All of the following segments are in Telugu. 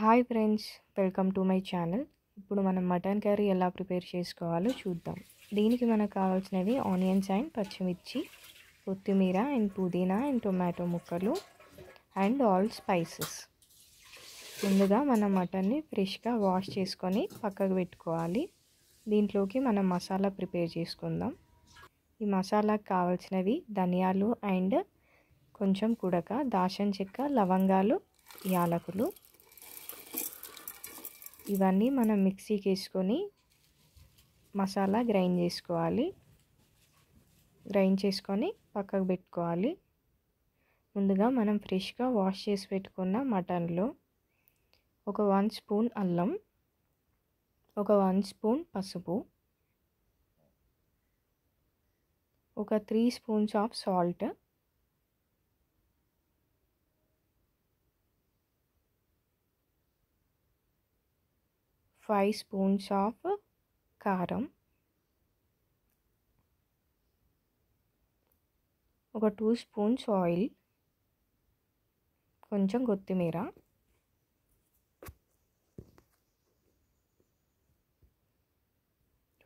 Hi friends, welcome to my channel. ఇప్పుడు మనం మటన్ కర్రీ ఎలా ప్రిపేర్ చేసుకోవాలో చూద్దాం. దీనికి మనకు కావాల్సినవి ఆనియన్స్ అండ్ పచ్చిమిర్చి, కొత్తిమీర అండ్ పుదీనా అండ్ టొమాటో ముక్కలు అండ్ ఆల్ స్పైసెస్. ముందుగా మనం మటన్ని ఫ్రెష్గా వాష్ చేసుకొని పక్కకు పెట్టుకోవాలి. దీంట్లోకి మనం మసాలా ప్రిపేర్ చేసుకుందాం. ఈ మసాలాకు కావాల్సినవి ధనియాలు అండ్ కొంచెం కుడక, దాల్చిన చెక్క, లవంగాలు, యాలకులు. ఇవన్నీ మనం మిక్సీకి వేసుకొని మసాలా గ్రైండ్ చేసుకోవాలి. గ్రైండ్ చేసుకొని పక్కకు పెట్టుకోవాలి. ముందుగా మనం ఫ్రెష్గా వాష్ చేసి పెట్టుకున్న మటన్లో ఒక 1 స్పూన్ అల్లం, ఒక 1 స్పూన్ పసుపు, ఒక 3 spoons of salt, five spoons of కారం, ఒక 2 స్పూన్స్ ఆయిల్, కొంచెం కొత్తిమీర,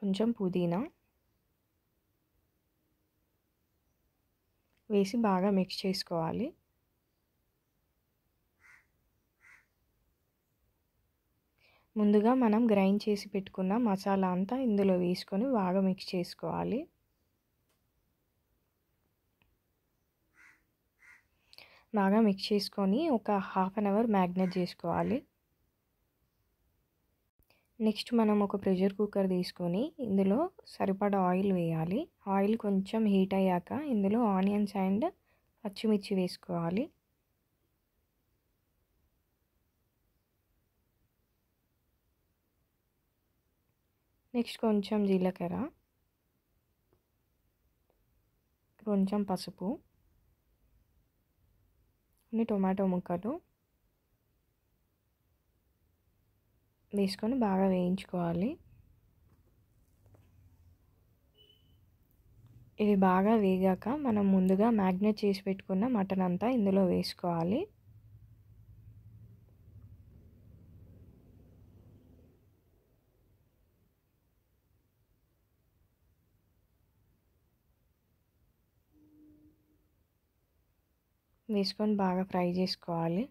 కొంచెం పుదీనా వేసి బాగా మిక్స్ చేసుకోవాలి. ముందుగా మనం గ్రైండ్ చేసి పెట్టుకున్న మసాలా అంతా ఇందులో వేసుకొని బాగా మిక్స్ చేసుకోవాలి. బాగా మిక్స్ చేసుకొని ఒక హాఫ్ అన్ అవర్ మ్యాగ్నేట్ చేసుకోవాలి. నెక్స్ట్ మనం ఒక ప్రెషర్ కుక్కర్ తీసుకొని ఇందులో సరిపడా ఆయిల్ వేయాలి. ఆయిల్ కొంచెం హీట్ అయ్యాక ఇందులో ఆనియన్స్ అండ్ పచ్చిమిర్చి వేసుకోవాలి. నెక్స్ట్ కొంచెం జీలకర్ర, కొంచెం పసుపు, కొన్ని టొమాటో ముక్కలు వేసుకొని బాగా వేయించుకోవాలి. ఇవి బాగా వేగాక మనం ముందుగా మ్యాగ్నేట్ చేసి పెట్టుకున్న మటన్ అంతా ఇందులో వేసుకోవాలి. వేసుకొని బాగా ఫ్రై చేసుకోవాలి.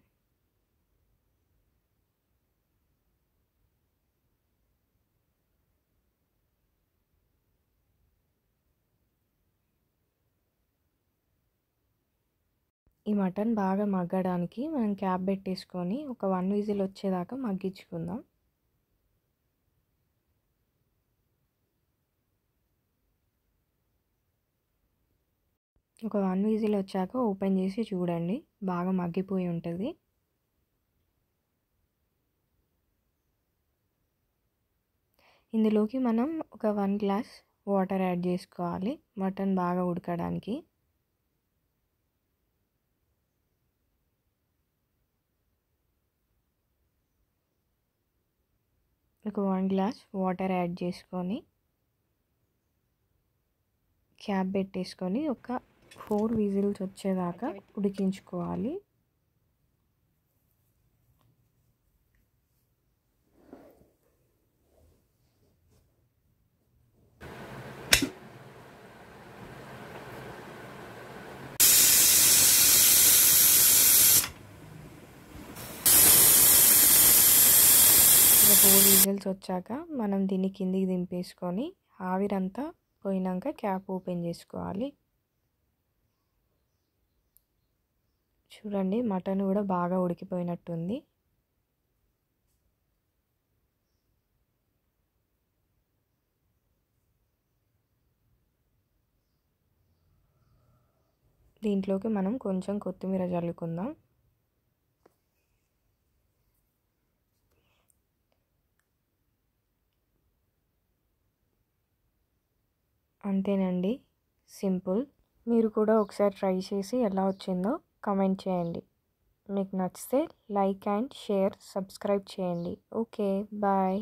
ఈ మటన్ బాగా మగ్గడానికి మనం క్యాప్ పెట్టేసుకొని ఒక 1 విజిల్ వచ్చేదాకా మగ్గించుకుందాం. ఒక 1 విజిల్ వచ్చాక ఓపెన్ చేసి చూడండి, బాగా మగ్గిపోయి ఉంటుంది. ఇందులోకి మనం ఒక 1 గ్లాస్ వాటర్ యాడ్ చేసుకోవాలి మటన్ బాగా ఉడకడానికి. ఒక 1 గ్లాస్ వాటర్ యాడ్ చేసుకొని క్యాప్ పెట్టేసుకొని ఒక 4 విజిల్స్ వచ్చేదాకా ఉడికించుకోవాలి. ఒక 4 విజిల్స్ వచ్చాక మనం దీన్ని కిందికి దింపేసుకొని ఆవిరంతా పోయినాక క్యాప్ ఓపెన్ చేసుకోవాలి. చూడండి, మటన్ కూడా బాగా ఉడికిపోయినట్టుంది. దీంట్లోకి మనం కొంచెం కొత్తిమీర చల్లుకుందాం. అంతేనండి, సింపుల్. మీరు కూడా ఒకసారి ట్రై చేసి ఎలా వచ్చిందో కామెంట్ చేయండి. మీకు నచ్చితే లైక్ అండ్ షేర్, సబ్స్క్రైబ్ చేయండి. Okay, bye.